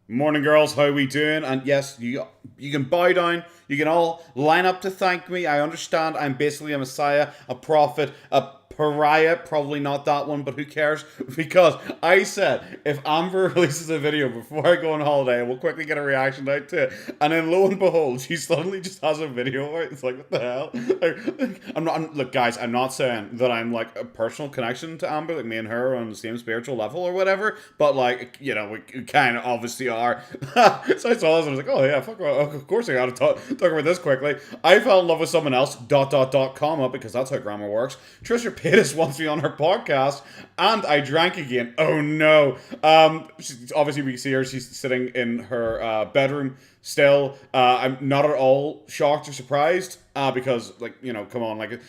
Morning, girls. How we doing? And yes, you can bow down. You can all line up to thank me. I understand. I'm basically a messiah, a prophet, a pariah. Probably not that one, but who cares? Because I said if Amber releases a video before I go on holiday, we'll quickly get a reaction out to it. And then lo and behold, she suddenly just has a video out. It's like, what the hell? Look, guys. I'm not saying that I'm like a personal connection to Amber, like me and her are on the same spiritual level or whatever. But like, we kind of obviously are. So I saw this and I was like, oh yeah, fuck, well, of course I gotta talk about this quickly. I fell in love with someone else, comma, because that's how grammar works. Trisha Paytas wants me on her podcast, and I drank again. Oh no. Obviously we see her, she's sitting in her bedroom still. I'm not at all shocked or surprised, because, like, come on, like,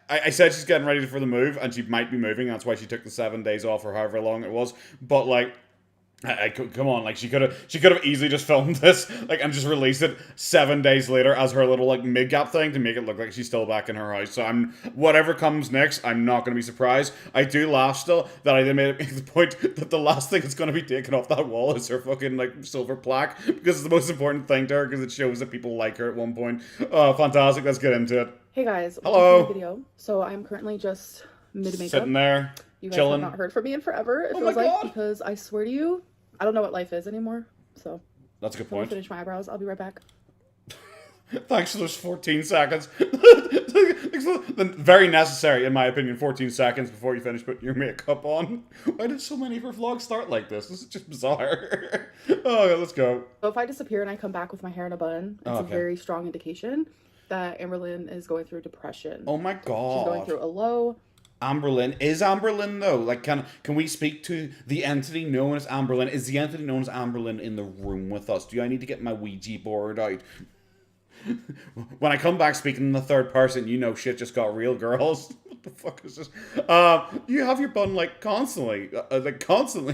I said she's getting ready for the move, and she might be moving, that's why she took the 7 days off, or however long it was, but, like, come on, like, she could have easily just filmed this, like, and just released it 7 days later as her little, like, mid-gap thing to make it look like she's still back in her house. So whatever comes next, I'm not going to be surprised. I do laugh still that I then made the point that the last thing that's going to be taken off that wall is her fucking, like, silver plaque, because it's the most important thing to her, because it shows that people like her at one point. Oh, fantastic. Let's get into it. Hey guys, hello. Welcome to the video. So I'm currently just mid-makeup. Sitting there, you guys chilling. have not heard from me in forever, it oh feels my like, God. because I swear to you, I don't know what life is anymore. So that's a good I'm gonna point. finish my eyebrows. I'll be right back. Thanks for those 14 seconds. Very necessary, in my opinion, 14 seconds before you finish putting your makeup on. Why did so many of her vlogs start like this? This is just bizarre. Oh, yeah, let's go. So if I disappear and I come back with my hair in a bun, it's a very strong indication that Amberlynn is going through depression. Oh my God. She's going through a low. Amberlynn. Is Amberlynn, though? Like, can we speak to the entity known as Amberlynn? Is the entity known as Amberlynn in the room with us? Do I need to get my Ouija board out? When I come back speaking in the third person, shit just got real, girls. What the fuck is this? You have your bun like constantly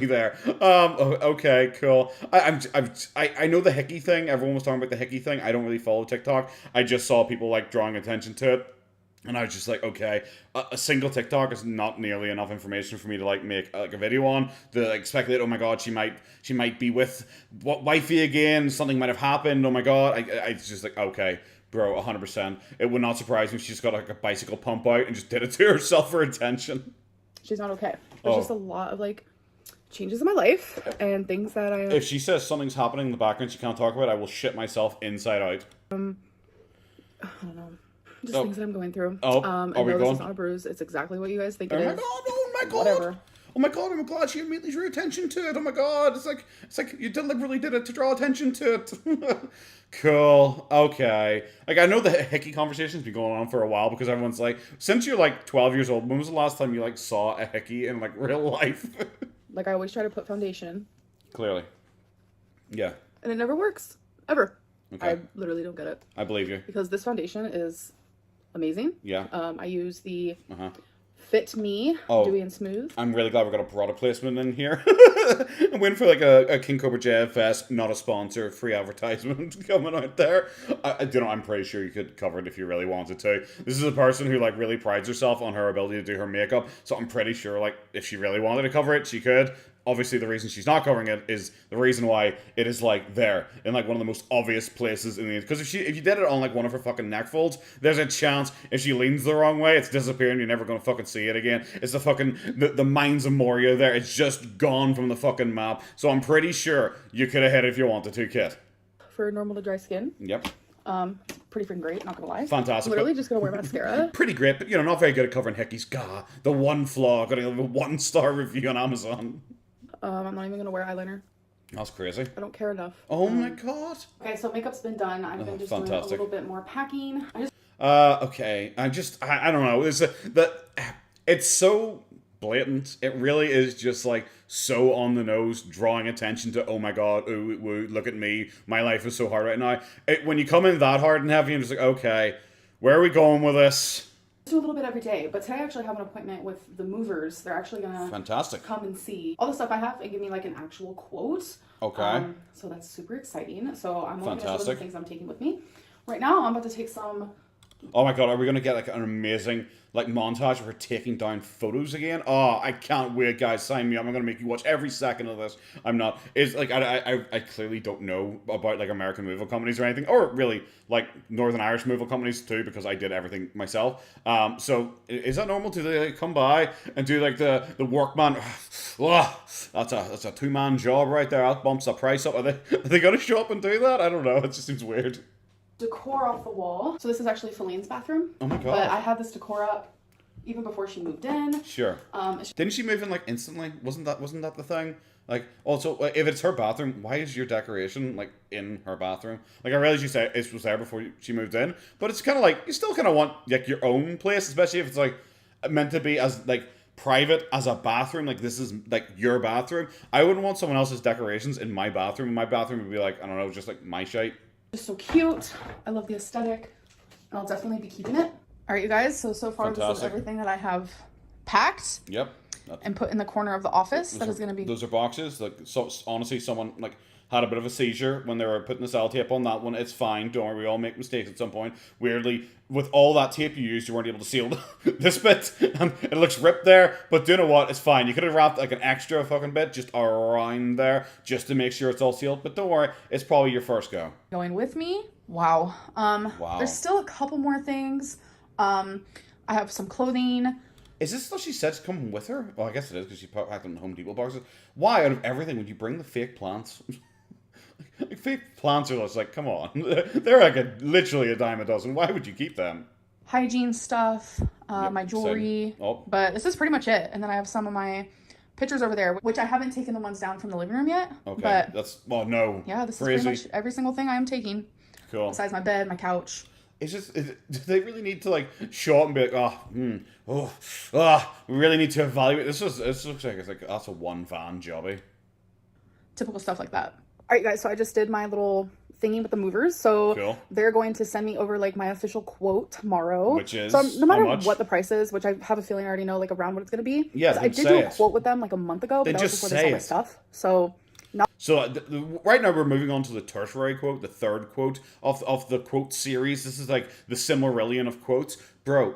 there. Okay, cool. I know the hickey thing. Everyone was talking about the hickey thing. I don't really follow TikTok. I just saw people like drawing attention to it. And I was just like, okay, a single TikTok is not nearly enough information for me to like make like a video on. To like speculate, oh my God, she might be with wifey again. Something might have happened. Oh my God, I just like, okay, bro, 100%. It would not surprise me if she just got like a bicycle pump out and just did it to herself for attention. She's not okay. There's just a lot of like changes in my life and things that I. If she says something's happening in the background she can't talk about, I will shit myself inside out. I don't know. Just things that I'm going through. I know this is not a bruise. It's exactly what you guys think it is. Oh my God! Whatever. Oh my God! I'm glad she immediately drew attention to it. Oh my God! It's like you deliberately did it to draw attention to it. Cool. Okay. Like, I know the hickey conversation's been going on for a while because everyone's like, since you're like 12 years old, when was the last time you like saw a hickey in like real life? Like, I always try to put foundation. Clearly. Yeah. And it never works. Ever. Okay. I literally don't get it. I believe you. Because this foundation is amazing. Yeah. I use the Fit Me Dewy and Smooth. I'm really glad we got a product placement in here. I'm waiting for like a King Cobra J Fest, not a sponsor, free advertisement coming out there. I'm pretty sure you could cover it if you really wanted to. This is a person who like really prides herself on her ability to do her makeup, so I'm pretty sure like if she really wanted to cover it, she could. Obviously, the reason she's not covering it is the reason why it is like there in like one of the most obvious places in the. Because if you did it on like one of her fucking neck folds, there's a chance if she leans the wrong way, it's disappearing. You're never gonna fucking see it again. It's the fucking the Mines of Moria there. It's just gone from the fucking map. So I'm pretty sure you could have hit it if you wanted to, kid. For normal to dry skin. Yep. It's pretty freaking great. Not gonna lie. Fantastic. I'm literally just gonna wear mascara. Pretty great, but not very good at covering hickeys. Gah, the one flaw. Got a 1-star review on Amazon. I'm not even gonna wear eyeliner. That's crazy. I don't care enough. Oh my God. Okay, so makeup's been done. I've been just doing a little bit more packing. Okay. I don't know. It's so blatant. It really is just like so on the nose, drawing attention to, oh my God, ooh, woo, look at me. My life is so hard right now. When you come in that hard and heavy, I'm just like, okay, where are we going with this? Do a little bit every day, but today I actually have an appointment with the movers. They're actually gonna come and see all the stuff I have and give me like an actual quote. Okay. So that's super exciting. So I'm looking at some of the things I'm taking with me. Right now I'm about to take some Oh my god, are we gonna get like an amazing like montage of her taking down photos again? Oh, I can't wait, guys. Sign me up. I'm gonna make you watch every second of this. I'm not. It's like I clearly don't know about like American movie companies or anything, or really like Northern Irish movie companies too, because I did everything myself. So is that normal to like, come by and do like the workman? Oh, that's a 2-man job right there. That bumps the price up. Are they gonna show up and do that? I don't know. It just seems weird. Decor off the wall. So this is actually Feline's bathroom. Oh my god. But I had this decor up even before she moved in. Sure. Didn't she move in like instantly? Wasn't that the thing? Like, also, if it's her bathroom, why is your decoration like in her bathroom? Like, I realize you said it was there before she moved in, but it's kind of like you still kind of want like your own place, especially if it's like meant to be as like private as a bathroom. Like, this is like your bathroom. I wouldn't want someone else's decorations in my bathroom. My bathroom would be like, I don't know, just like my shite. Just so cute. I love the aesthetic, and I'll definitely be keeping it. All right, you guys. So far, Fantastic. This is everything that I have packed. Yep. And put in the corner of the office. That is going to be. Those are boxes. Like, so honestly, someone like had a bit of a seizure when they were putting the sellotape on that one. It's fine. Don't worry. We all make mistakes at some point. Weirdly, with all that tape you used, you weren't able to seal this bit, and it looks ripped there. But do you know what? It's fine. You could have wrapped like an extra fucking bit just around there, just to make sure it's all sealed. But don't worry. It's probably your first go. Going with me. Wow. Wow. There's still a couple more things. I have some clothing. Is this what she said's coming with her? Well, I guess it is because she packed them in Home Depot boxes. Why, out of everything, would you bring the fake plants? Like, fake plants are just like, come on. They're like literally a dime a dozen. Why would you keep them? Hygiene stuff, Yep, my jewelry. Oh. But this is pretty much it. And then I have some of my pictures over there, which I haven't taken the ones down from the living room yet. Okay, but that's, well, no. Yeah, this Crazy. is pretty much every single thing I am taking. Cool. Besides my bed, my couch. It's just, do they really need to like show up and be like, we really need to evaluate this? Looks like it's like that's a one van jobby. Typical stuff like that. All right, guys. So I just did my little thingy with the movers. So cool. They're going to send me over like my official quote tomorrow. Which is so no matter what the price is, which I have a feeling I already know like around what it's going to be. Yeah, I did do a quote with them like a month ago, but that was just before they saw my stuff. So. So right now we're moving on to the tertiary quote, the third quote of the quote series. This is like the Silmarillion of quotes, bro.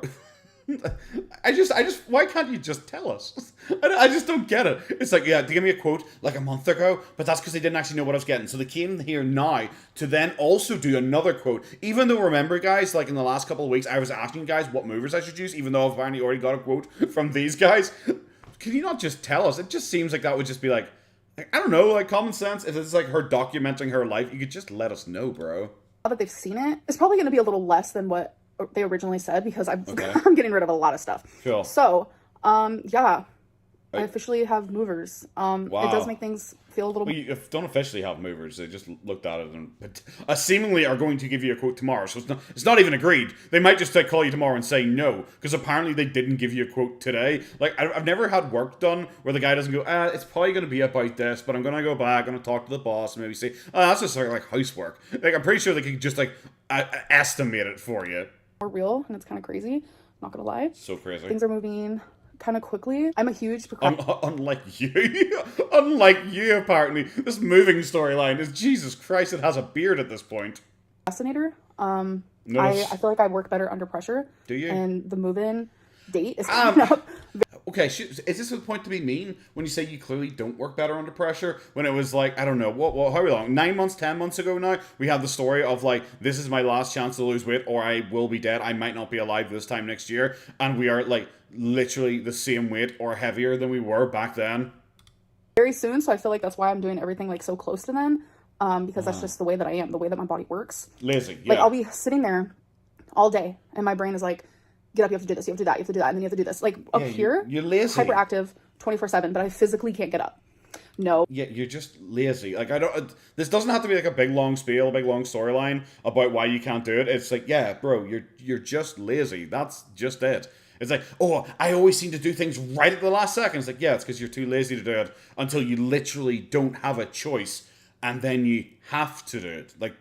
I just why can't you just tell us? I just don't get it. It's like, yeah, they gave me a quote like a month ago, but that's because they didn't actually know what I was getting. So they came here now to then also do another quote. Even though, remember, guys, like in the last couple of weeks, I was asking you guys what movers I should use, even though I've apparently already got a quote from these guys. Can you not just tell us? It just seems like that would just be like, I don't know, like common sense. If it's like her documenting her life, you could just let us know, bro. Now that they've seen it, it's probably going to be a little less than what they originally said because I'm getting rid of a lot of stuff. Cool. So, yeah, I officially have movers. Wow. It does make things feel a little. Well, you don't officially have movers. They just looked at it and seemingly are going to give you a quote tomorrow. So it's not even agreed. They might just like call you tomorrow and say no because apparently they didn't give you a quote today. Like I've never had work done where the guy doesn't go, it's probably going to be about this, but I'm going to go back, I'm going to talk to the boss and maybe say, that's just like housework. Like I'm pretty sure they can just like estimate it for you. More real, and it's kind of crazy. Not gonna lie. So crazy. Things are moving kind of quickly. I'm a huge unlike you apparently. This moving storyline is, Jesus Christ, it has a beard at this point. Procrastinator. I feel like I work better under pressure. Do you? And the move-in date is coming up. Okay, is this the point to be mean when you say you clearly don't work better under pressure? When it was like, I don't know, how long? 9 months, 10 months ago now, we had the story of like, this is my last chance to lose weight or I will be dead. I might not be alive this time next year. And we are like literally the same weight or heavier than we were back then. Very soon, so I feel like that's why I'm doing everything like so close to them. Because that's just the way that I am, the way that my body works. Lazy, yeah. Like I'll be sitting there all day and my brain is like, get up, you have to do this, you have to do that, you have to do that, and then you have to do this. Like, up here, you're lazy. Hyperactive, 24/7, but I physically can't get up. No. Yeah, you're just lazy. Like, this doesn't have to be like a big, long spiel, a big, long storyline about why you can't do it. It's like, yeah, bro, you're just lazy. That's just it. It's like, I always seem to do things right at the last second. It's like, yeah, it's because you're too lazy to do it until you literally don't have a choice, and then you have to do it. Like,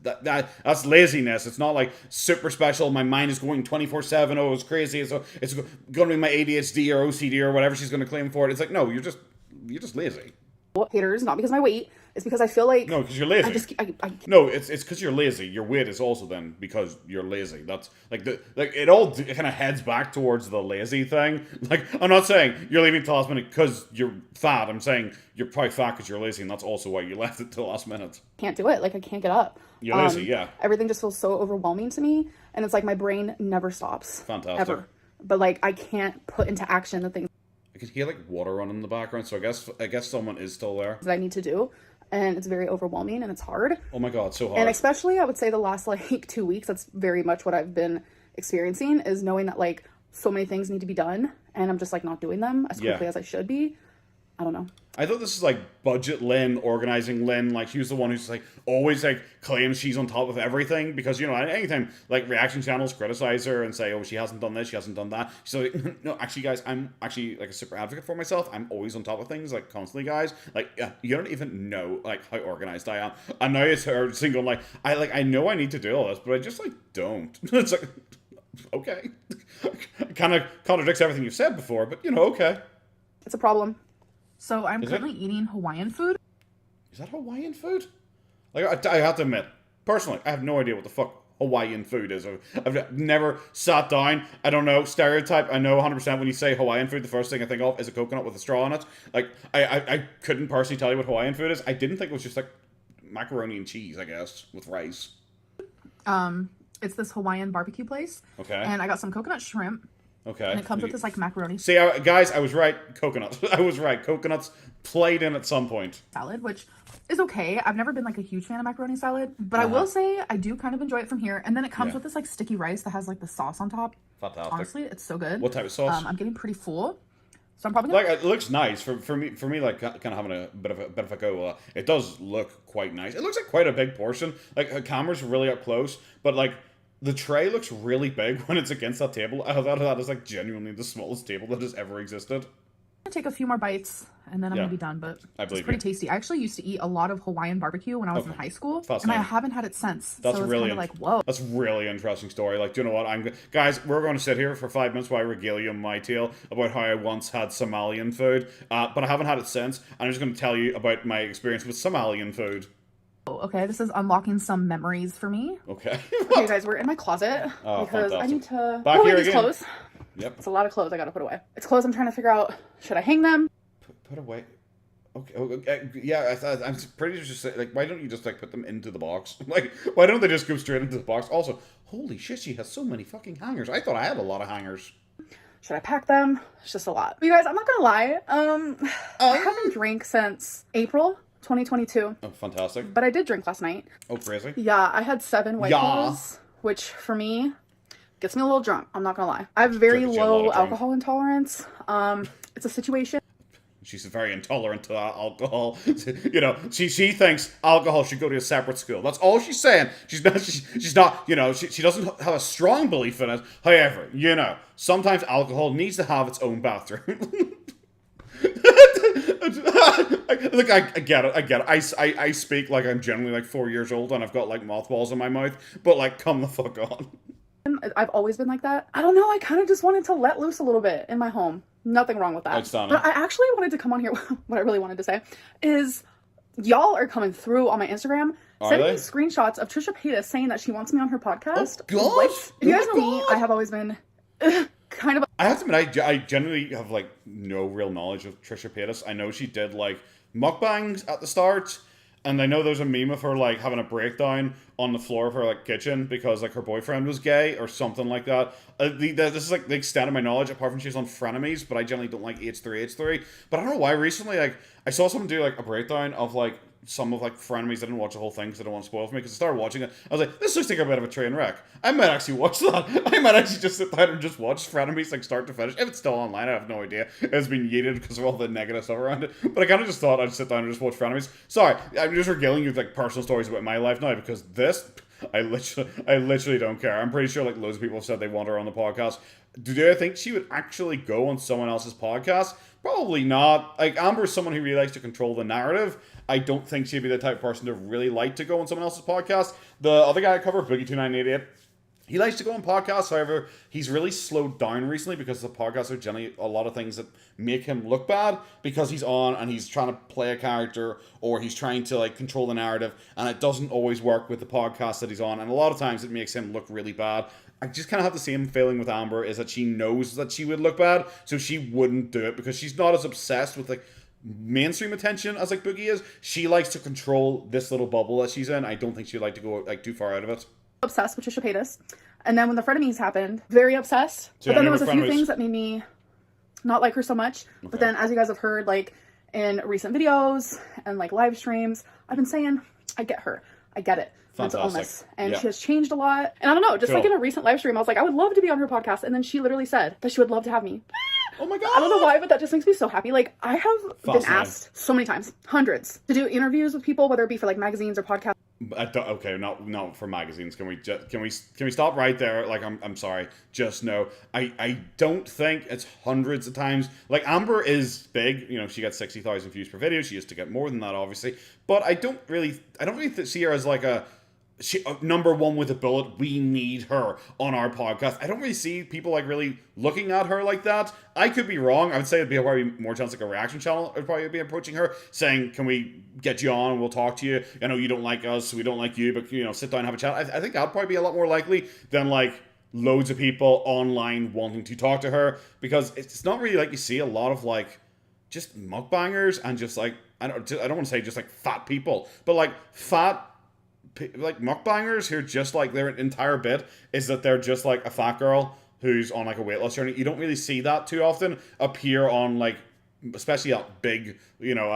that's laziness. It's not like super special. My mind is going 24/7. Oh, it's crazy. So it's going to be my ADHD or OCD or whatever she's going to claim for it. It's like, no, you're just lazy. Haters, not because of my weight, It's because I feel like no, because you're lazy. No, it's because you're lazy. Your weight is also then because you're lazy. That's like it all kind of heads back towards the lazy thing. Like, I'm not saying you're leaving it till last minute because you're fat. I'm saying you're probably fat because you're lazy, and that's also why you left it till last minute. Can't do it. Like, I can't get up. You're lazy, yeah. Everything just feels so overwhelming to me, and it's like my brain never stops. Fantastic. Ever. But like, I can't put into action the things I could hear like water running in the background, so I guess someone is still there. That I need to do, and it's very overwhelming and it's hard. Oh my god, so hard. And especially, I would say the last like 2 weeks, that's very much what I've been experiencing, is knowing that like so many things need to be done, and I'm just like not doing them as quickly as I should be. I don't know. I thought this is like budget Lynn, organizing Lynn. Like, she's the one who's like always like claims she's on top of everything because, you know, anytime like reaction channels criticize her and say, oh, she hasn't done this, she hasn't done that. She's like, no, actually, guys, I'm actually like a super advocate for myself. I'm always on top of things, like constantly, guys. Like, you don't even know like how organized I am. And now it's her single like I know I need to do all this, but I just like don't. It's like, okay, kind of contradicts everything you've said before, but you know, okay. It's a problem. So I'm currently eating Hawaiian food. Is that Hawaiian food? Like, I have to admit, personally, I have no idea what the fuck Hawaiian food is. I've never sat down. I don't know. Stereotype. I know 100% when you say Hawaiian food, the first thing I think of is a coconut with a straw in it. Like, I couldn't personally tell you what Hawaiian food is. I didn't think it was just like macaroni and cheese, I guess, with rice. It's this Hawaiian barbecue place. Okay. And I got some coconut shrimp. Okay. And it comes with this like macaroni. See, guys, I was right. Coconuts. I was right. Coconuts played in at some point. Salad, which is okay. I've never been like a huge fan of macaroni salad, but I will say I do kind of enjoy it from here. And then it comes with this like sticky rice that has like the sauce on top. Fantastic. Honestly, it's so good. What type of sauce? I'm getting pretty full, so I'm probably gonna... like, it looks nice for me. Like, kind of having a bit of a go. It does look quite nice. It looks like quite a big portion. Like, the camera's really up close, but like, the tray looks really big when it's against that table. I thought that is like genuinely the smallest table that has ever existed. I'm gonna take a few more bites and then I'm gonna be done, but it's pretty tasty. I actually used to eat a lot of Hawaiian barbecue when I was in high school, and I haven't had it since. That's so it's really kind of like, whoa. That's a really interesting story. Like, do you know what? Guys, we're going to sit here for 5 minutes while I regale you my tale about how I once had Somalian food, but I haven't had it since. And I'm just going to tell you about my experience with Somalian food. Okay, this is unlocking some memories for me. Okay. Okay, guys, we're in my closet because fantastic. I need to Back put away here these again. clothes. Yep. It's a lot of clothes I gotta put away. It's clothes I'm trying to figure out, should I hang them? Put away. Okay. Yeah, I'm pretty sure just like, why don't you just like put them into the box? Like, why don't they just go straight into the box? Also, holy shit, she has so many fucking hangers. I thought I had a lot of hangers. Should I pack them? It's just a lot. But you guys, I'm not gonna lie. I haven't drank since April 2022. Oh, fantastic. But I did drink last night. Oh, crazy. Yeah, I had 7 White Claws, which for me gets me a little drunk. I'm not gonna lie. I have very low alcohol intolerance. It's a situation. She's very intolerant to alcohol. You know, she thinks alcohol should go to a separate school. That's all she's saying. She's not, you know, she doesn't have a strong belief in it. However, you know, sometimes alcohol needs to have its own bathroom. Look, I get it. I speak like I'm generally like 4 years old and I've got like mothballs in my mouth, but like, come the fuck on. I've always been like that. I don't know, I kind of just wanted to let loose a little bit in my home. Nothing wrong with that. Outstanding. But I actually wanted to come on here. What I really wanted to say is y'all are coming through on my Instagram, sending me screenshots of Trisha Paytas saying that she wants me on her podcast. Oh, God. If you guys know me, I have always been kind of... I have to admit, I generally have like no real knowledge of Trisha Paytas. I know she did like mukbangs at the start, and I know there's a meme of her like having a breakdown on the floor of her like kitchen because like her boyfriend was gay or something like that. This is like the extent of my knowledge, apart from she's on Frenemies, but I generally don't like H3H3. But I don't know why recently, like, I saw someone do like a breakdown of like some of like Frenemies. I didn't watch the whole thing because I don't want to spoil for me, because I started watching it. I was like, this looks like a bit of a train wreck. I might actually watch that. I might actually just sit down and just watch Frenemies like start to finish. If it's still online, I have no idea. It's been yeeted because of all the negative stuff around it. But I kind of just thought I'd sit down and just watch Frenemies. Sorry, I'm just regaling you with like personal stories about my life now, because this, I literally don't care. I'm pretty sure like loads of people have said they want her on the podcast. Do I think she would actually go on someone else's podcast? Probably not. Like, Amber's someone who really likes to control the narrative. I don't think she'd be the type of person to really like to go on someone else's podcast. The other guy I cover, Boogie2988, He likes to go on podcasts, however, he's really slowed down recently because the podcasts are generally a lot of things that make him look bad because he's on and he's trying to play a character or he's trying to like control the narrative, and it doesn't always work with the podcast that he's on, and a lot of times it makes him look really bad. I just kind of have the same feeling with Amber, is that she knows that she would look bad, so she wouldn't do it because she's not as obsessed with like mainstream attention as like Boogie is. She likes to control this little bubble that she's in. I don't think she'd like to go like too far out of it. Obsessed with Trisha Paytas. And then when the frenemies happened, very obsessed. So but then there was a few things that made me not like her so much. Okay. But then, as you guys have heard, like in recent videos and like live streams, I've been saying, I get her. I get it. Mental illness. And she has changed a lot. And I don't know, just like in a recent live stream, I was like, I would love to be on her podcast. And then she literally said that she would love to have me. Oh my God. I don't know why, but that just makes me so happy. Like, I have been asked so many times, hundreds, to do interviews with people, whether it be for like magazines or podcasts. Okay, not for magazines. Can we stop right there? Like, I'm sorry. Just no. I don't think it's hundreds of times. Like, Amber is big. You know, she got 60,000 views per video. She used to get more than that, obviously. But I don't really see her as like number one with a bullet. We need her on our podcast. I don't really see people like really looking at her like that. I could be wrong. I would say it'd be probably more chance like a reaction channel would probably be approaching her saying, can we get you on and we'll talk to you? I know you don't like us, we don't like you, but you know, sit down and have a chat. I think that'd probably be a lot more likely than like loads of people online wanting to talk to her, because it's not really like you see a lot of like just mukbangers and just like I don't want to say just like fat people, but like fat like mukbangers who are just like their entire bit is that they're just like a fat girl who's on like a weight loss journey. You don't really see that too often appear on like, especially that big, you know,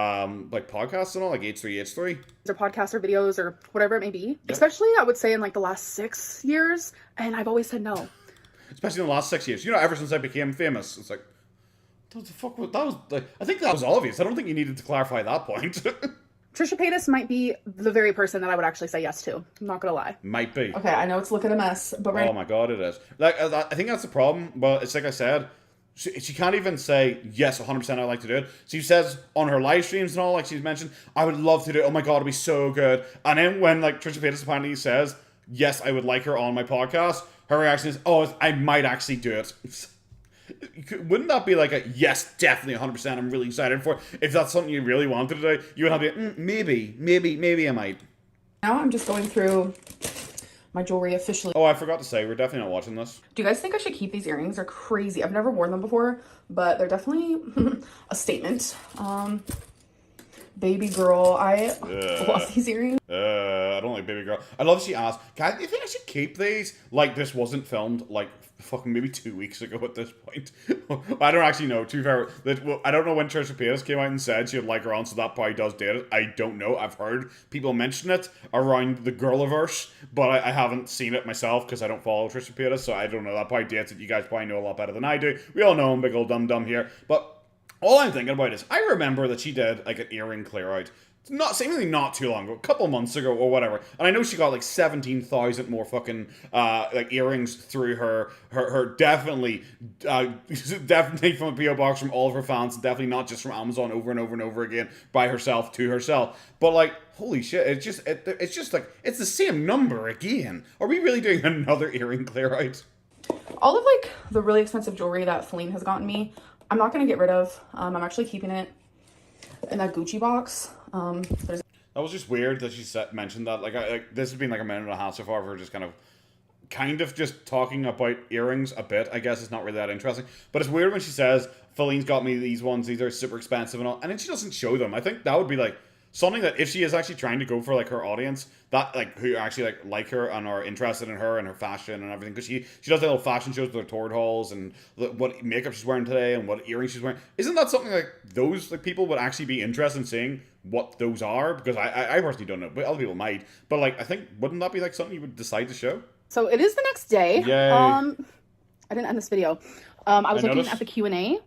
like podcasts and all, like H3H3. Or podcasts or videos or whatever it may be. Yep. Especially, I would say, in like the last 6 years, and I've always said no. Especially in the last 6 years. You know, ever since I became famous, it's like, what the fuck was that? Was like, I think that was obvious. I don't think you needed to clarify that point. Trisha Paytas might be the very person that I would actually say yes to. I'm not gonna lie. Might be. Okay, I know it's looking a mess, but oh my God, it is. Like, I think that's the problem. But it's like I said, she can't even say yes 100% I'd like to do it. She says on her live streams and all, like she's mentioned, I would love to do it. Oh my God, it'd be so good. And then when like Trisha Paytas apparently says yes, I would like her on my podcast, her reaction is, oh, I might actually do it. Wouldn't that be like a yes, definitely 100%? I'm really excited for it. If that's something you really wanted to do, you would have to be maybe I might. Now I'm just going through my jewelry officially. Oh, I forgot to say, we're definitely not watching this. Do you guys think I should keep these earrings? They're crazy. I've never worn them before, but they're definitely a statement. Baby girl, I love these earrings. I don't like baby girl. I love she asked, do you think I should keep these? Like this wasn't filmed like fucking maybe 2 weeks ago at this point. I don't actually know. To be fair, I don't know when Trisha Paytas came out and said she'd like her on, so that probably does date it. I don't know. I've heard people mention it around the Gorlworld, but I haven't seen it myself because I don't follow Trisha Paytas, so I don't know. That probably dates it. You guys probably know a lot better than I do. We all know I'm big old dum-dum here, but all I'm thinking about is I remember that she did like an earring clear out. Seemingly not too long ago, a couple months ago or whatever. And I know she got like 17,000 more fucking like earrings through her definitely from a PO box from all of her fans, definitely not just from Amazon over and over and over again by herself to herself. But like, holy shit, it's just like it's the same number again. Are we really doing another earring clear out? All of like the really expensive jewelry that Feline has gotten me, I'm not gonna get rid of. I'm actually keeping it in that Gucci box. That was just weird that she mentioned that. Like, this has been like a minute and a half so far of her just kind of just talking about earrings a bit. I guess it's not really that interesting, but it's weird when she says Feline's got me these ones. These are super expensive and all, and then she doesn't show them. I think that would be like something that if she is actually trying to go for like her audience that like who actually like her and are interested in her and her fashion and everything, because she does little fashion shows with her tour hauls and what makeup she's wearing today and what earrings she's wearing. Isn't that something like those like people would actually be interested in seeing what those are? Because I personally don't know, but other people might. But like I think wouldn't that be like something you would decide to show? So it is the next day. Yay. I didn't end this video. I was looking at the Q&A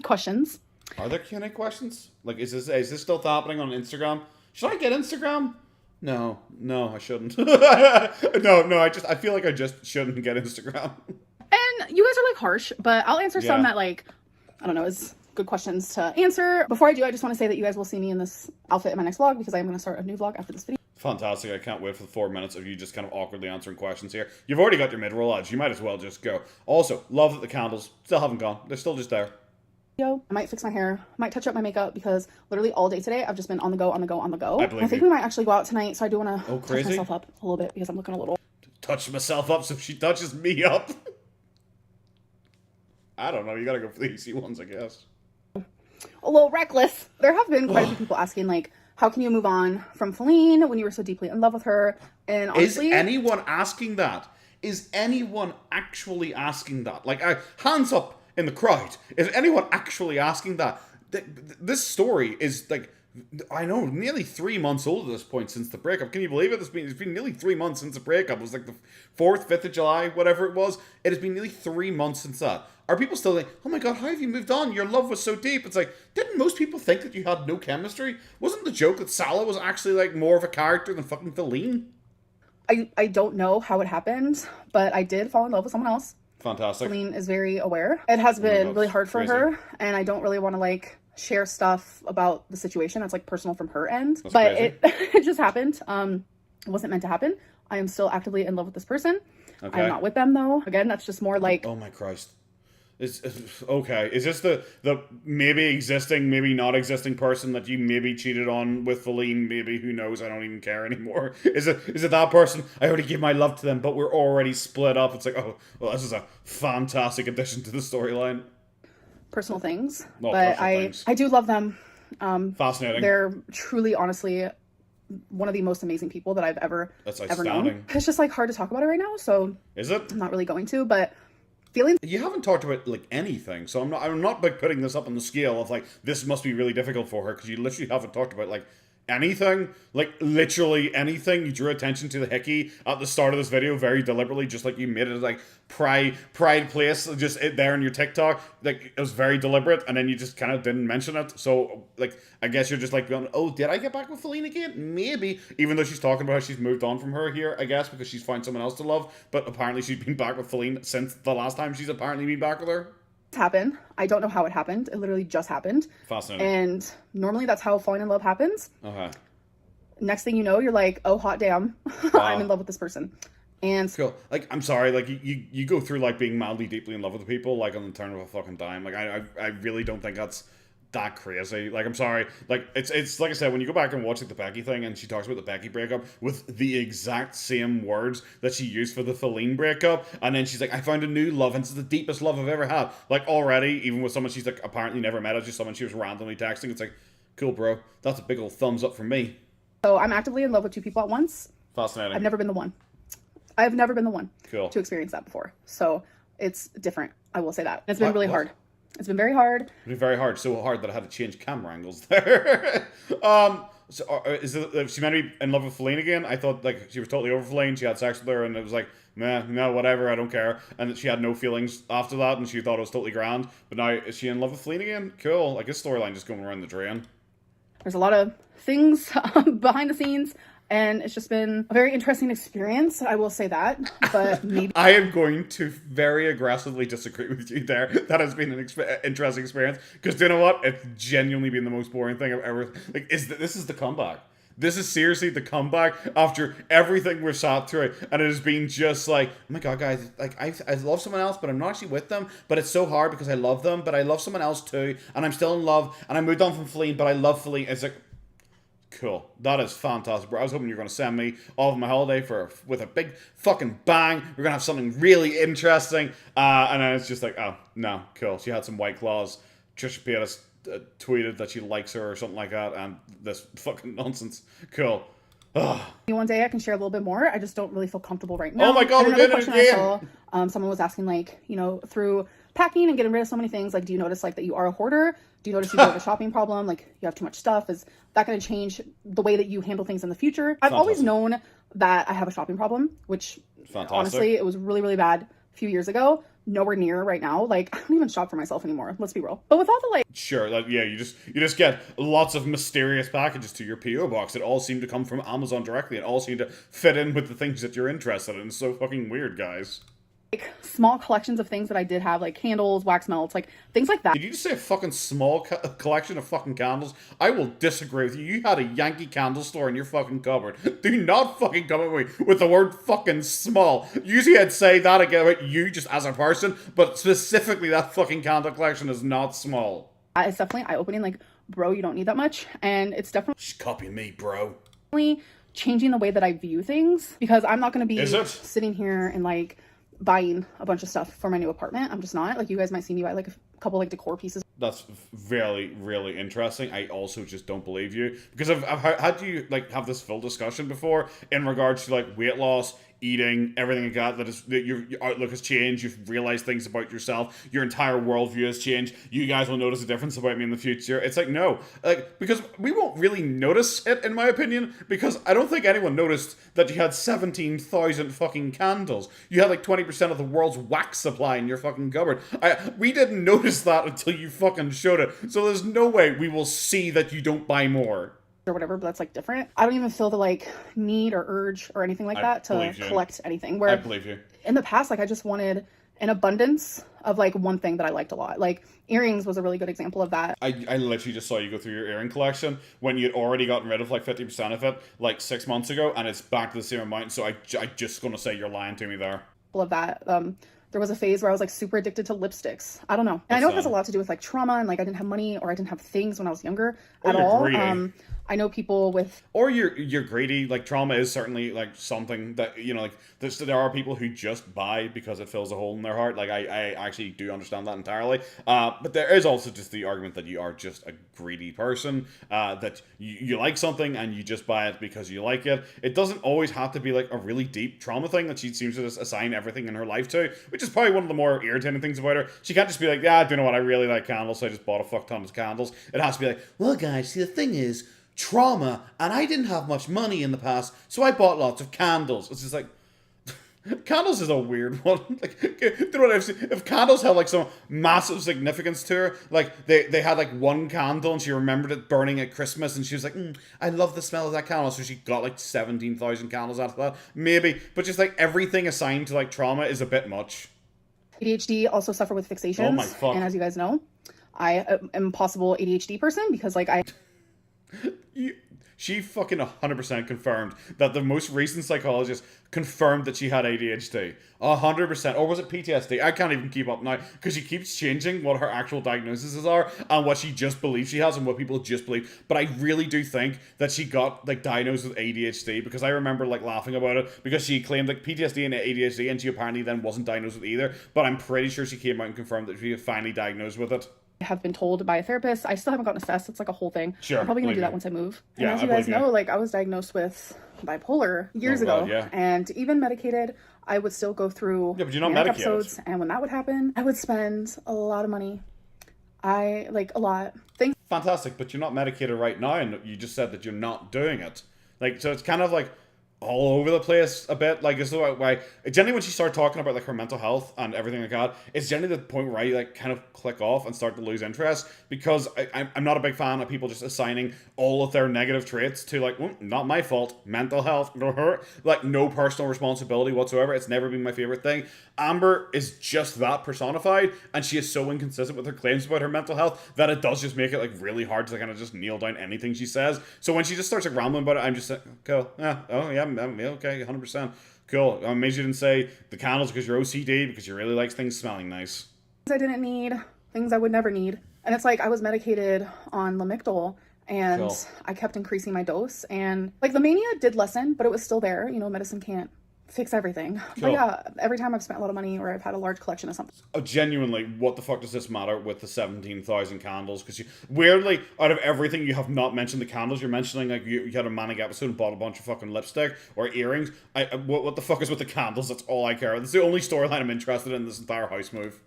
questions. Are there Q&A questions? Like, is this still happening on Instagram? Should I get Instagram? No, I shouldn't. No, I feel like I just shouldn't get Instagram. And you guys are like harsh, but I'll answer some that like, I don't know, is good questions to answer. Before I do, I just want to say that you guys will see me in this outfit in my next vlog because I am going to start a new vlog after this video. Fantastic. I can't wait for the 4 minutes of you just kind of awkwardly answering questions here. You've already got your mid-roll ads. You might as well just go. Also, love that the candles still haven't gone. They're still just there. I might fix my hair, might touch up my makeup, because literally all day today I've just been on the go, on the go, on the go. I think we might actually go out tonight, so I do want to touch myself up a little bit because I'm looking a little... Touch myself up so she touches me up? I don't know. You gotta go for the easy ones, I guess. A little reckless. There have been quite a few people asking, like, how can you move on from Feline when you were so deeply in love with her? And honestly... Is anyone asking that? Is anyone actually asking that? Like, hands up in the crowd. Is anyone actually asking that? This story is, like, I know, nearly 3 months old at this point since the breakup. Can you believe it? It's been nearly 3 months since the breakup. It was like the 4th, 5th of July, whatever it was. It has been nearly 3 months since that. Are people still like, oh my god, how have you moved on? Your love was so deep. It's like, didn't most people think that you had no chemistry? Wasn't the joke that Salah was actually like more of a character than fucking Feline? I don't know how it happened, but I did fall in love with someone else. Fantastic. Feline is very aware. It has been really hard for her, and I don't really want to like share stuff about the situation that's like personal from her end. That's but crazy. it just happened. It wasn't meant to happen. I am still actively in love with this person. Okay. I'm not with them though. Again, that's just more like... Oh my Christ. Okay. Is this the maybe existing, maybe not existing person that you maybe cheated on with Feline? Maybe, who knows? I don't even care anymore. Is it that person? I already gave my love to them, but we're already split up. It's like, oh, well, this is a fantastic addition to the storyline. Personal things, Well, but personal things. I do love them. Fascinating. They're truly, honestly, one of the most amazing people that I've ever known. It's just like hard to talk about it right now, so is it? I'm not really going to, but feelings... You haven't talked about like anything, so I'm not like putting this up on the scale of like this must be really difficult for her, because you literally haven't talked about like anything, like literally anything. You drew attention to the hickey at the start of this video very deliberately, just like you made it like pride place, just there in your TikTok. Like it was very deliberate, and then you just kind of didn't mention it. So like I guess you're just like going, oh, did I get back with Feline again? Maybe, even though she's talking about how she's moved on from her here, I guess, because she's found someone else to love. But apparently she's been back with Feline since the last time she's apparently been back with her. Happen. I don't know how it happened. It literally just happened. Fascinating. And normally that's how falling in love happens. Okay. Next thing you know, you're like, oh, hot damn, Wow. I'm in love with this person. And cool. Like, I'm sorry, like you go through like being madly deeply in love with people like on the turn of a fucking dime. Like I really don't think that's that crazy. Like, I'm sorry. Like, it's like I said, when you go back and watch like the Becky thing, and she talks about the Becky breakup with the exact same words that she used for the Feline breakup, and then she's like, I found a new love, and it's the deepest love I've ever had. Like, already, even with someone she's like apparently never met, it's just someone she was randomly texting. It's like, cool, bro. That's a big old thumbs up from me. So I'm actively in love with 2 people at once. Fascinating. I've never been the one. I've never been the one cool. to experience that before. So it's different. I will say that. It's been really hard. It's been very hard. It's been very hard. So hard that I had to change camera angles there. So is she meant to be in love with Feline again? I thought like she was totally over Feline. She had sex with her, and it was like, meh, no, whatever, I don't care. And she had no feelings after that, and she thought it was totally grand. But now is she in love with Feline again? Cool. Like this storyline just going around the drain. There's a lot of things behind the scenes, and it's just been a very interesting experience. I will say that, but maybe I am going to very aggressively disagree with you there. That has been an interesting experience, because do you know what? It's genuinely been the most boring thing I've ever. Like, this is the comeback. This is seriously the comeback after everything we've sat through, and it has been just like, oh my god, guys, like I love someone else, but I'm not actually with them. But it's so hard because I love them, but I love someone else too, and I'm still in love, and I moved on from Feline, but I love Feline. It's like, cool, that is fantastic, bro. I was hoping you were going to send me off on my holiday with a big fucking bang. We're going to have something really interesting, and then it's just like, oh no, cool. She had some White Claws. Trisha Paytas tweeted that she likes her or something like that, and this fucking nonsense. Cool. one day I can share a little bit more. I just don't really feel comfortable right now. Oh my god, and we did another it question again! I saw, someone was asking, like, you know, through packing and getting rid of so many things, like, do you notice like that you are a hoarder? Do you notice you have a shopping problem? Like, you have too much stuff? Is that going to change the way that you handle things in the future? I've always known that I have a shopping problem, which honestly, it was really, really bad a few years ago. Nowhere near right now. Like, I don't even shop for myself anymore. Let's be real. But with all the like, sure, yeah, you just get lots of mysterious packages to your PO box. It all seemed to come from Amazon directly. It all seemed to fit in with the things that you're interested in. It's so fucking weird, guys. like small collections of things that I did have, like candles, wax melts, like things like that. Did you just say a fucking small collection of fucking candles? I will disagree with you. You had a Yankee candle store in your fucking cupboard. Do not fucking come at me with the word fucking small. Usually I'd say that again about you just as a person, but specifically that fucking candle collection is not small. It's definitely eye-opening, like, bro, you don't need that much. And it's definitely... Just copy me, bro. Changing the way that I view things, because I'm not going to be sitting here and like buying a bunch of stuff for my new apartment. I'm just not. Like, you guys might see me buy like a couple like decor pieces. That's very, really interesting. I also just don't believe you, because I've had you like have this full discussion before in regards to like weight loss, eating, everything like that your outlook has changed. You've realized things about yourself. Your entire worldview has changed. You guys will notice a difference about me in the future. It's like, no, like, because we won't really notice it, in my opinion, because I don't think anyone noticed that you had 17,000 fucking candles. You had like 20% of the world's wax supply in your fucking cupboard. We didn't notice that until you fucking showed it. So there's no way we will see that you don't buy more. Or whatever, but that's like different. I don't even feel the like need or urge or anything like that to collect anything. Where I believe you. In the past, like, I just wanted an abundance of like one thing that I liked a lot. Like earrings was a really good example of that. I literally just saw you go through your earring collection when you'd already gotten rid of like 50% of it like 6 months ago, and it's back to the same amount. So I just gonna say you're lying to me there. Of that. There was a phase where I was like super addicted to lipsticks. I don't know. And I know it has a lot to do with like trauma and like I didn't have money or I didn't have things when I was younger at all. I know people with... Or you're greedy. Like, trauma is certainly, like, something that, you know, like, there are people who just buy because it fills a hole in their heart. Like, I actually do understand that entirely. But there is also just the argument that you are just a greedy person, that you like something and you just buy it because you like it. It doesn't always have to be, like, a really deep trauma thing that she seems to just assign everything in her life to, which is probably one of the more irritating things about her. She can't just be like, yeah, do you know what, I really like candles, so I just bought a fuck ton of candles. It has to be like, well, guys, see, the thing is, trauma, and I didn't have much money in the past, so I bought lots of candles. It's just like, candles is a weird one. Like, you know what I've seen? If candles had like some massive significance to her, like they had like one candle and she remembered it burning at Christmas, and she was like, I love the smell of that candle, so she got like 17,000 candles out of that. Maybe, but just like everything assigned to like trauma is a bit much. ADHD, also suffer with fixations. Oh my fuck. And as you guys know, I am a possible ADHD person because like She fucking 100% confirmed that the most recent psychologist confirmed that she had ADHD. 100%. Or was it PTSD? I can't even keep up now because she keeps changing what her actual diagnoses are and what she just believes she has and what people just believe. But I really do think that she got like diagnosed with ADHD, because I remember like laughing about it because she claimed like PTSD and ADHD, and she apparently then wasn't diagnosed with either. But I'm pretty sure she came out and confirmed that she was finally diagnosed with it. Have been told by a therapist. I still haven't gotten assessed. It's like a whole thing. Sure, I'm probably gonna do that once I move. And yeah, as you guys know, like I was diagnosed with bipolar years ago, and even medicated, I would still go through but you're not medicated. Episodes, and when that would happen, I would spend a lot of money. A lot. Fantastic, but you're not medicated right now, and you just said that you're not doing it. Like, so it's kind of like all over the place a bit. Like, it's why generally when she started talking about like her mental health and everything like that, it's generally the point where I like kind of click off and start to lose interest, because I'm not a big fan of people just assigning all of their negative traits to like, not my fault, mental health, like no personal responsibility whatsoever. It's never been my favorite thing. Amber is just that personified, and she is so inconsistent with her claims about her mental health that it does just make it like really hard to kind of just nail down anything she says. So when she just starts like rambling about it, I'm just like, cool, okay, 100%, cool. I'm amazed you didn't say the candles because you're OCD, because you really like things smelling nice. I didn't need, things I would never need. And it's like I was medicated on Lamictal, and I kept increasing my dose, and like the mania did lessen, but it was still there. You know, medicine can't fix everything. But yeah, every time I've spent a lot of money or I've had a large collection of something. Genuinely, what the fuck does this matter with the 17,000 candles? Because you, weirdly, out of everything, you have not mentioned the candles. You're mentioning like you had a manic episode and bought a bunch of fucking lipstick or earrings. What the fuck is with the candles? That's all I care about. That's the only storyline I'm interested in this entire house move.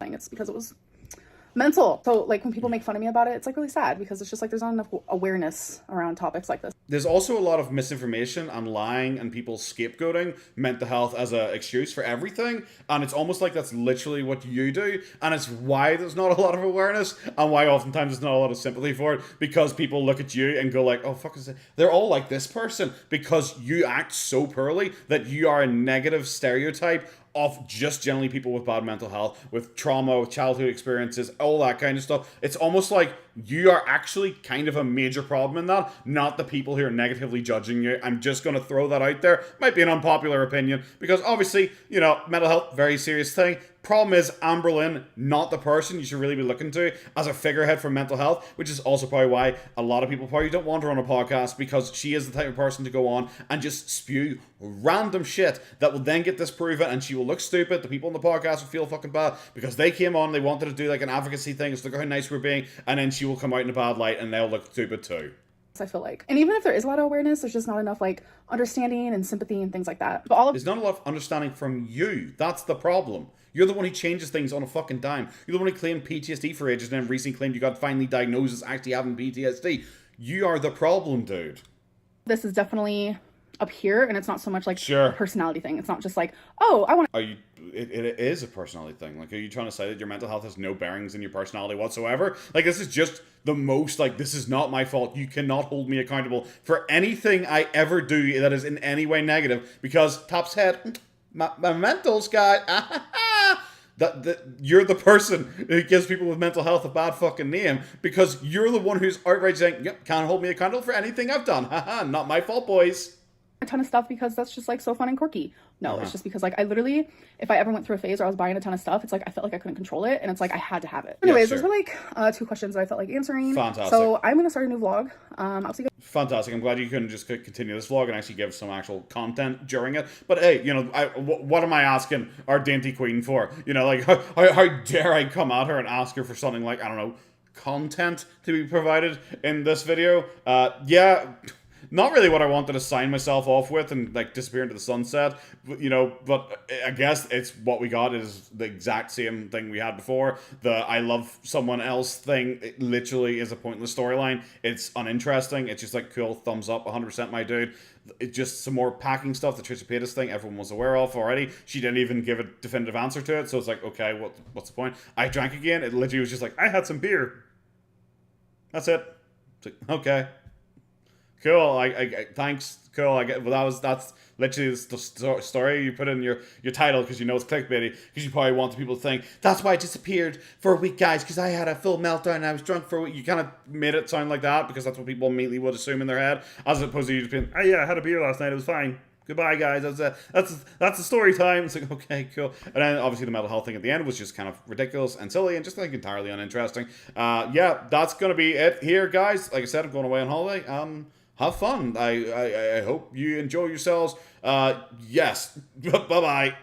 It's because it was mental. So like when people make fun of me about it, it's like really sad, because it's just like there's not enough awareness around topics like this. There's also a lot of misinformation and lying and people scapegoating mental health as an excuse for everything, and it's almost like that's literally what you do, and it's why there's not a lot of awareness and why oftentimes there's not a lot of sympathy for it, because people look at you and go like, oh fuck, they're all like this person, because you act so poorly that you are a negative stereotype of just generally people with bad mental health, with trauma, with childhood experiences, all that kind of stuff. It's almost like you are actually kind of a major problem in that, not the people who are negatively judging you. I'm just going to throw that out there. Might be an unpopular opinion, because obviously, you know, mental health, very serious thing. Problem is, Amberlynn, not the person you should really be looking to as a figurehead for mental health, which is also probably why a lot of people probably don't want her on a podcast, because she is the type of person to go on and just spew random shit that will then get disproven, and she will look stupid. The people on the podcast will feel fucking bad because they came on, they wanted to do like an advocacy thing, it's look how nice we're being, and then she will come out in a bad light and they'll look stupid too. I feel like, and even if there is a lot of awareness, there's just not enough like understanding and sympathy and things like that. But there's not a lot of understanding from you. That's the problem. You're the one who changes things on a fucking dime. You're the one who claimed PTSD for ages and then recently claimed you got finally diagnosed as actually having PTSD. You are the problem, dude. This is definitely up here, and it's not so much like sure. a personality thing. It's not just like, oh, I want to... Are you... It is a personality thing. Like, are you trying to say that your mental health has no bearings in your personality whatsoever? Like, this is just the most, like, this is not my fault. You cannot hold me accountable for anything I ever do that is in any way negative, because Top's head, my mental's got... That you're the person who gives people with mental health a bad fucking name, because you're the one who's outright saying, yep, can't hold me accountable for anything I've done. Haha, not my fault, boys. A ton of stuff because that's just like so fun and quirky. No, it's just because like I literally, if I ever went through a phase where I was buying a ton of stuff, it's like I felt like I couldn't control it, and it's like I had to have it. Anyways, those were like 2 questions that I felt like answering. Fantastic. So I'm gonna start a new vlog. I'll see you guys. Fantastic. I'm glad you couldn't just continue this vlog and actually give some actual content during it. But hey, you know, what am I asking our dainty queen for? You know, like how dare I come at her and ask her for something like, I don't know, content to be provided in this video? Yeah. Not really what I wanted to sign myself off with and like disappear into the sunset, you know, but I guess it's what we got is the exact same thing we had before. The I love someone else thing, it literally is a pointless storyline. It's uninteresting. It's just like, cool, thumbs up, 100% my dude. It's just some more packing stuff, the Trisha Paytas thing everyone was aware of already. She didn't even give a definitive answer to it, so it's like, okay, what's the point? I drank again. It literally was just like, I had some beer. That's it. It's like, okay. Cool. I thanks. Cool. That's literally the story you put in your title, because you know it's clickbaity, because you probably want the people to think that's why I disappeared for a week, guys, because I had a full meltdown and I was drunk for a week. You kind of made it sound like that because that's what people immediately would assume in their head, as opposed to you just being, oh yeah, I had a beer last night, it was fine. Goodbye, guys. That's the story time. It's like, okay, cool. And then obviously the mental health thing at the end was just kind of ridiculous and silly and just like entirely uninteresting. Yeah, that's gonna be it here, guys. Like I said, I'm going away on holiday. Have fun. I hope you enjoy yourselves. Yes. Bye-bye.